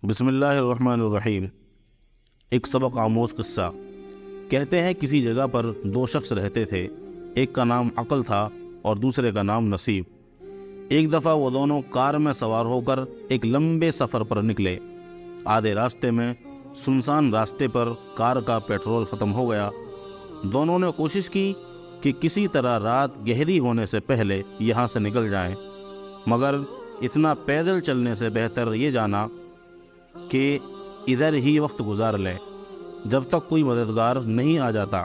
بسم اللہ الرحمن الرحیم۔ ایک سبق آموز قصہ۔ کہتے ہیں کسی جگہ پر دو شخص رہتے تھے، ایک کا نام عقل تھا اور دوسرے کا نام نصیب۔ ایک دفعہ وہ دونوں کار میں سوار ہو کر ایک لمبے سفر پر نکلے۔ آدھے راستے میں سنسان راستے پر کار کا پیٹرول ختم ہو گیا۔ دونوں نے کوشش کی کہ کسی طرح رات گہری ہونے سے پہلے یہاں سے نکل جائیں، مگر اتنا پیدل چلنے سے بہتر یہ جانا کہ ادھر ہی وقت گزار لیں جب تک کوئی مددگار نہیں آ جاتا۔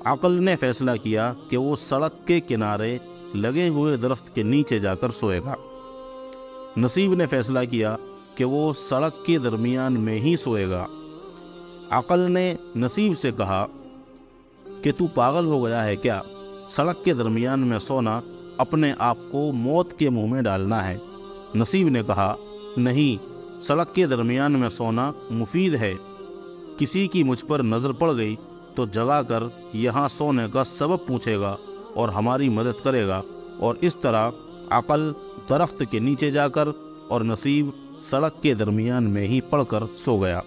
عقل نے فیصلہ کیا کہ وہ سڑک کے کنارے لگے ہوئے درخت کے نیچے جا کر سوئے گا۔ نصیب نے فیصلہ کیا کہ وہ سڑک کے درمیان میں ہی سوئے گا۔ عقل نے نصیب سے کہا کہ تو پاگل ہو گیا ہے کیا؟ سڑک کے درمیان میں سونا اپنے آپ کو موت کے منہ میں ڈالنا ہے۔ نصیب نے کہا نہیں، سڑک کے درمیان میں سونا مفید ہے۔ کسی کی مجھ پر نظر پڑ گئی تو جگا کر یہاں سونے کا سبب پوچھے گا اور ہماری مدد کرے گا، اور اس طرح عقل درخت کے نیچے جا کر اور نصیب سڑک کے درمیان میں ہی پڑ کر سو گیا۔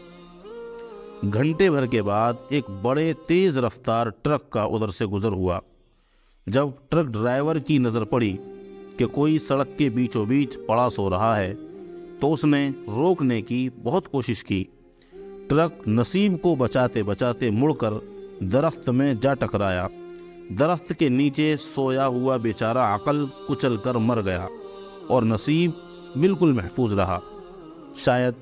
گھنٹے بھر کے بعد ایک بڑے تیز رفتار ٹرک کا ادھر سے گزر ہوا۔ جب ٹرک ڈرائیور کی نظر پڑی کہ کوئی سڑک کے بیچوں بیچ پڑا سو رہا ہے تو اس نے روکنے کی بہت کوشش کی۔ ٹرک نصیب کو بچاتے بچاتے مڑ کر درخت میں جا ٹکرایا۔ درخت کے نیچے سویا ہوا بیچارہ عقل کچل کر مر گیا اور نصیب بالکل محفوظ رہا۔ شاید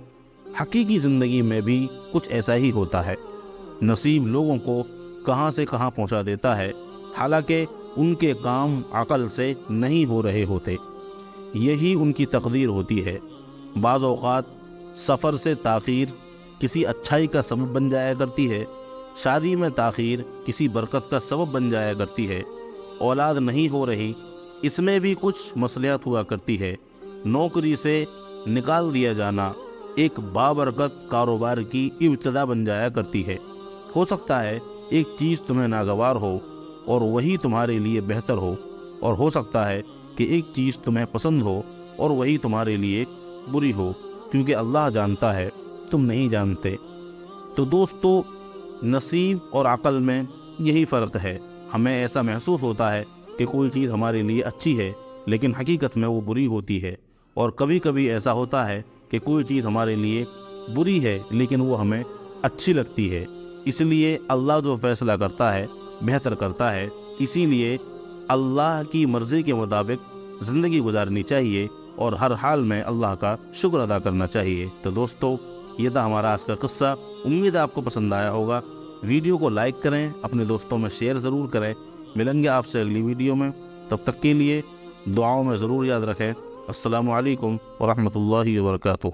حقیقی زندگی میں بھی کچھ ایسا ہی ہوتا ہے۔ نصیب لوگوں کو کہاں سے کہاں پہنچا دیتا ہے، حالانکہ ان کے کام عقل سے نہیں ہو رہے ہوتے۔ یہی ان کی تقدیر ہوتی ہے۔ بعض اوقات سفر سے تاخیر کسی اچھائی کا سبب بن جایا کرتی ہے، شادی میں تاخیر کسی برکت کا سبب بن جایا کرتی ہے، اولاد نہیں ہو رہی اس میں بھی کچھ مصلحت ہوا کرتی ہے، نوکری سے نکال دیا جانا ایک بابرکت کاروبار کی ابتدا بن جایا کرتی ہے۔ ہو سکتا ہے ایک چیز تمہیں ناگوار ہو اور وہی تمہارے لیے بہتر ہو، اور ہو سکتا ہے کہ ایک چیز تمہیں پسند ہو اور وہی تمہارے لیے بری ہو، کیونکہ اللہ جانتا ہے، تم نہیں جانتے۔ تو دوستو، نصیب اور عقل میں یہی فرق ہے۔ ہمیں ایسا محسوس ہوتا ہے کہ کوئی چیز ہمارے لیے اچھی ہے لیکن حقیقت میں وہ بری ہوتی ہے، اور کبھی کبھی ایسا ہوتا ہے کہ کوئی چیز ہمارے لیے بری ہے لیکن وہ ہمیں اچھی لگتی ہے۔ اس لیے اللہ جو فیصلہ کرتا ہے بہتر کرتا ہے، اسی لیے اللہ کی مرضی کے مطابق زندگی گزارنی چاہیے اور ہر حال میں اللہ کا شکر ادا کرنا چاہیے۔ تو دوستو، یہ تھا ہمارا آج کا قصہ۔ امید ہے آپ کو پسند آیا ہوگا۔ ویڈیو کو لائک کریں، اپنے دوستوں میں شیئر ضرور کریں۔ ملیں گے آپ سے اگلی ویڈیو میں، تب تک کے لیے دعاؤں میں ضرور یاد رکھیں۔ السلام علیکم ورحمۃ اللہ وبرکاتہ۔